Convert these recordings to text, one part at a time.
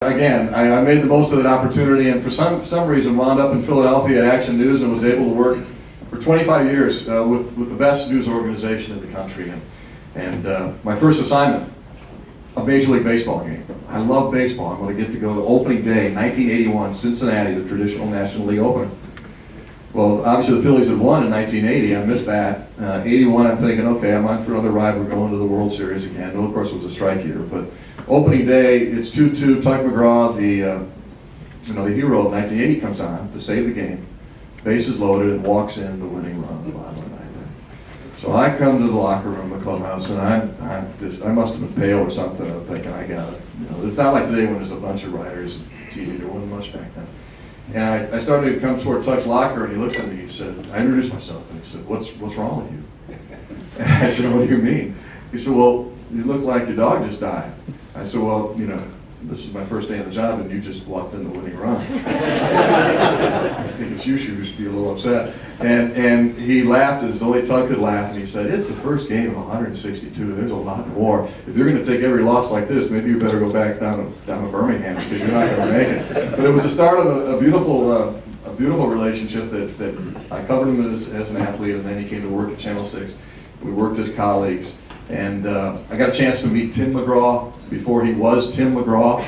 Again, I made the most of that opportunity, and for some reason wound up in Philadelphia at Action News and was able to work for 25 years with the best news organization in the country. And my first assignment, a Major League Baseball game. I love baseball. I'm going to get to go to opening day, 1981, Cincinnati, the traditional National League opener. Well, obviously the Phillies had won in 1980. I missed that. 81, I'm thinking, okay, I'm on for another ride. We're going to the World Series again. No, of course, it was a strike year. But opening day, it's 2-2. Tug McGraw, the hero of 1980, comes on to save the game. Bases loaded, and walks in the winning run on the bottom of the ninth. So I come to the locker room, the clubhouse, and I must have been pale or something. I'm thinking, I got it. It's not like today when there's a bunch of writers and TV. There wasn't much back then. And I started to come toward Tug's locker, and he looked at me. He said, I introduced myself, and he said, "What's wrong with you?" And I said, "What do you mean?" He said, "Well, you look like your dog just died." I said, "Well, this is my first day on the job, and you just walked in the winning run." I think it's you should be a little upset. And he laughed as only Tug could laugh, and he said, "It's the first game of 162. There's a lot more. If you're going to take every loss like this, maybe you better go back down to Birmingham because you're not going to make it." But it was the start of a beautiful relationship that I covered him as an athlete, and then he came to work at Channel 6. We worked as colleagues. And I got a chance to meet Tim McGraw before he was Tim McGraw.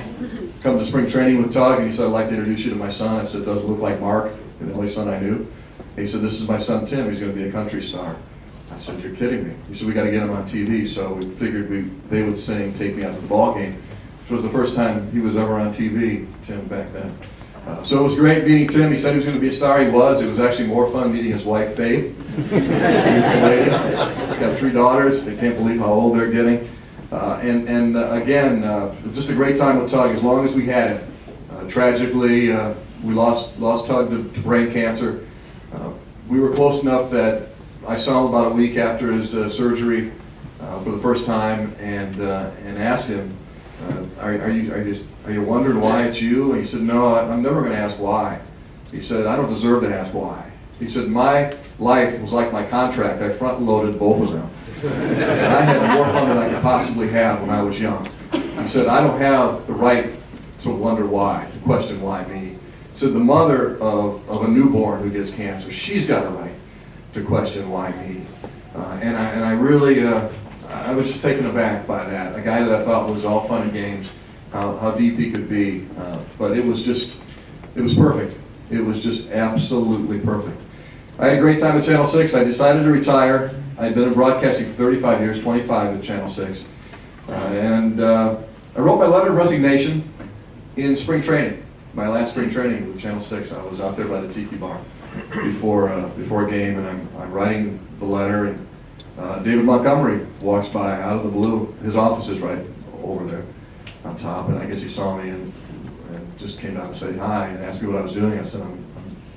Come to spring training with Tug, and he said, "I'd like to introduce you to my son." I said, "Doesn't look like Mark," the only son I knew. He said, "This is my son Tim. He's going to be a country star." I said, "You're kidding me." He said, "We got to get him on TV." So we figured they would take me out to the ball game, which was the first time he was ever on TV, Tim, back then. So it was great meeting Tim. He said he was going to be a star. He was. It was actually more fun meeting his wife, Faith. He's got 3 daughters. They can't believe how old they're getting. Again, just a great time with Tug as long as we had him. Tragically, we lost Tug to brain cancer. We were close enough that I saw him about a week after his surgery for the first time, and asked him, "Are you wondering why it's you?" And he said, "No, I'm never going to ask why." He said, "I don't deserve to ask why." He said, "My life was like my contract. I front-loaded both of them. And I had more fun than I could possibly have when I was young." He said, "I don't have the right to wonder why, to question why me." He said, "The mother of a newborn who gets cancer, she's got a right to question why me." And I really, I was just taken aback by that. A guy that I thought was all fun and games, how deep he could be. But it was perfect. It was just absolutely perfect. I had a great time at Channel 6. I decided to retire. I'd been in broadcasting for 35 years, 25 at Channel 6. I wrote my letter of resignation in spring training. My last spring training with Channel 6. I was out there by the Tiki Bar before a game, and I'm writing the letter, and David Montgomery walks by out of the blue. His office is right over there on top, and I guess he saw me and just came down to say hi and asked me what I was doing. I said, I'm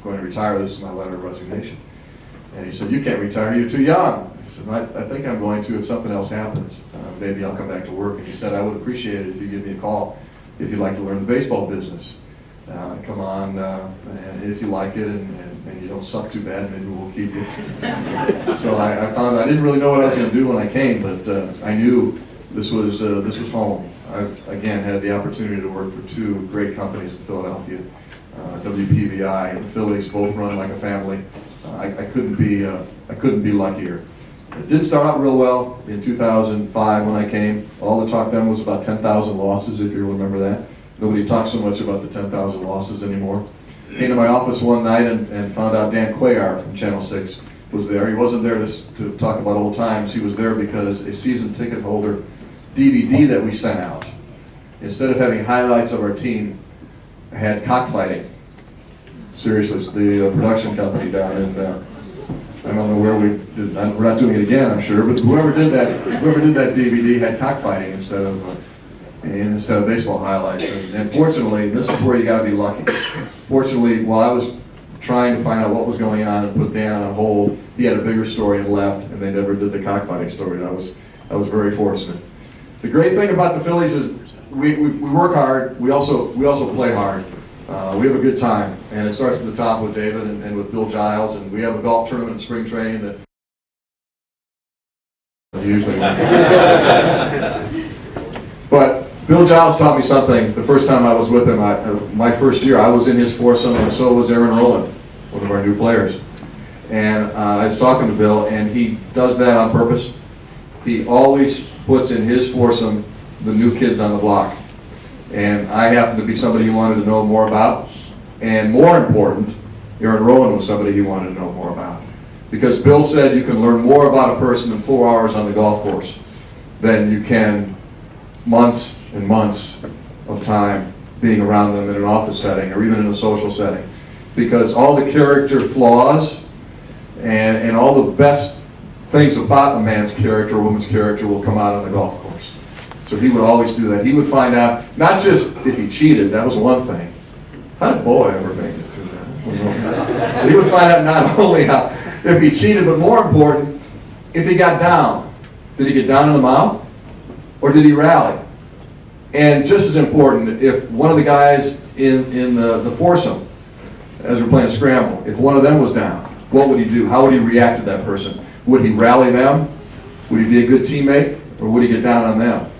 going to retire. This is my letter of resignation. And he said, "You can't retire. You're too young." I said, I think I'm going to if something else happens. Maybe I'll come back to work." And he said, "I would appreciate it if you give me a call if you'd like to learn the baseball business. Come on, and if you like it and you don't suck too bad, maybe we'll keep you." So I found I didn't really know what I was going to do when I came, but I knew this was home. I again had the opportunity to work for 2 great companies in Philadelphia, WPVI and the Phillies, both run like a family. I couldn't be luckier. It didn't start out real well in 2005 when I came. All the talk then was about 10,000 losses, if you remember that. Nobody talks so much about the 10,000 losses anymore. Came to my office one night and found out Dan Cuellar from Channel 6 was there. He wasn't there to talk about old times. He was there because a season ticket holder DVD that we sent out, instead of having highlights of our team, had cockfighting. Seriously, the production company down in, I don't know where we did. We're not doing it again, I'm sure. But whoever did that DVD had cockfighting instead of baseball highlights. And fortunately, this is where you got to be lucky. Fortunately, while I was trying to find out what was going on and put Dan on hold, he had a bigger story and left, and they never did the cockfighting story. I was very fortunate. The great thing about the Phillies is we work hard. We also play hard. We have a good time, and it starts at the top with David and with Bill Giles, and we have a golf tournament in spring training that usually wins. But Bill Giles taught me something the first time I was with him. My first year, I was in his foursome, and so was Aaron Rowland, one of our new players. And I was talking to Bill, and he does that on purpose. He always puts in his foursome the new kids on the block. And I happened to be somebody he wanted to know more about. And more important, Aaron Rowland was somebody he wanted to know more about. Because Bill said you can learn more about a person in 4 hours on the golf course than you can months and months of time being around them in an office setting or even in a social setting. Because all the character flaws and all the best things about a man's character or woman's character will come out on the golf course. So he would always do that. He would find out, not just if he cheated, that was one thing. How did Bo ever make it through that? But he would find out not only how, if he cheated, but more important, if he got down. Did he get down in the mouth? Or did he rally? And just as important, if one of the guys in the foursome, as we're playing a scramble, if one of them was down, what would he do? How would he react to that person? Would he rally them? Would he be a good teammate? Or would he get down on them?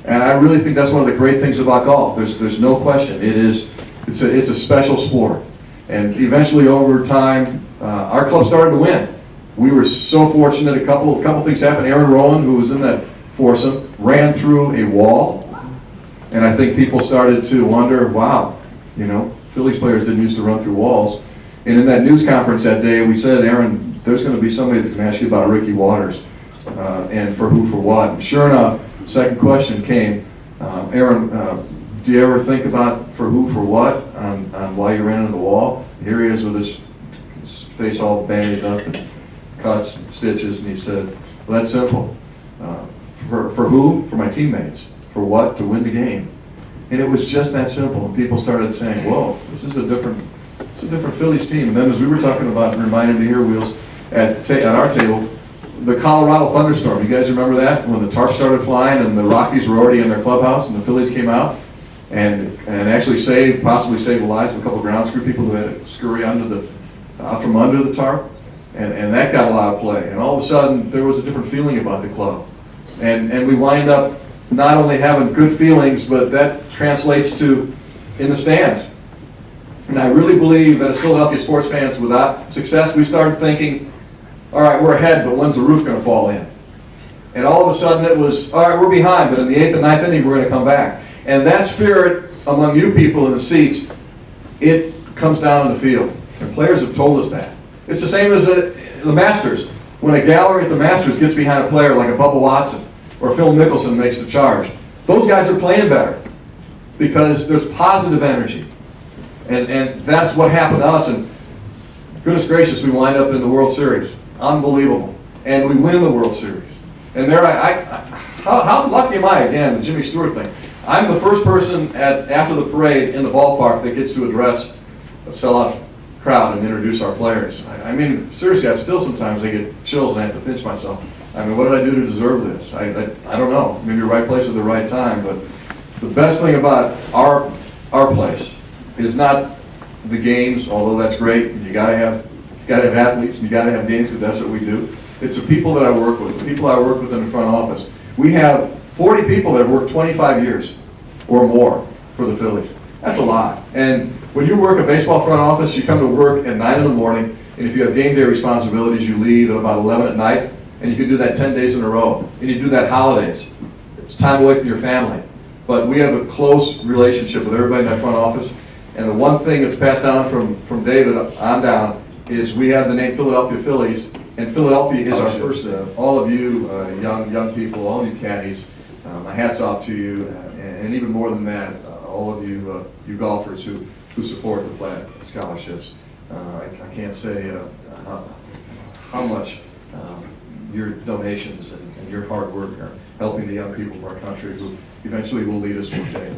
And I really think that's one of the great things about golf. There's no question. It's a special sport. And eventually over time, our club started to win. We were so fortunate. A couple things happened. Aaron Rowland, who was in that foursome, ran through a wall. And I think people started to wonder, wow, Phillies players didn't used to run through walls. And in that news conference that day, we said, Aaron, there's going to be somebody that's going to ask you about Ricky Waters and for who, for what. And sure enough, second question came, Aaron, do you ever think about for who, for what on why you ran into the wall? Here he is with his face all bandaged up and cuts and stitches, and he said, well, that's simple. For who? For my teammates. For what? To win the game. And it was just that simple. And people started saying, whoa, this is a different Phillies team. And then as we were talking about reminding the ear wheels at our table, the Colorado thunderstorm, you guys remember that? When the tarp started flying and the Rockies were already in their clubhouse and the Phillies came out and actually possibly saved the lives of a couple of ground crew people who had to scurry from under the tarp. And that got a lot of play. And all of a sudden, there was a different feeling about the club. And we wind up not only having good feelings, but that translates to in the stands. And I really believe that as Philadelphia sports fans, without success, we started thinking, all right, we're ahead, but when's the roof going to fall in? And all of a sudden it was, all right, we're behind, but in the 8th and 9th inning, we're going to come back. And that spirit among you people in the seats, it comes down in the field. And players have told us that. It's the same as the Masters. When a gallery at the Masters gets behind a player like a Bubba Watson or Phil Mickelson makes the charge, those guys are playing better because there's positive energy. And that's what happened to us. And goodness gracious, we wind up in the World Series. Unbelievable. And we win the World Series. And there how lucky am I, again, the Jimmy Stewart thing. I'm the first person after the parade in the ballpark that gets to address a sellout crowd and introduce our players. I mean, seriously, sometimes I get chills and I have to pinch myself. I mean, what did I do to deserve this? I don't know. Maybe the right place at the right time, but the best thing about our place is not the games, although that's great. You gotta have athletes and you gotta have games because that's what we do. It's the people that I work with, the people I work with in the front office. We have 40 people that have worked 25 years or more for the Phillies. That's a lot. And when you work a baseball front office, you come to work at 9 in the morning, and if you have game day responsibilities, you leave at about 11 at night, and you can do that 10 days in a row. And you do that holidays. It's time away from your family. But we have a close relationship with everybody in that front office. And the one thing that's passed down from David on down is we have the name Philadelphia Phillies, and Philadelphia is our first. All of you young people, all of you caddies, my hat's off to you, and even more than that, all of you golfers who support the Platt scholarships. I can't say how much your donations and your hard work are helping the young people of our country who eventually will lead us one day.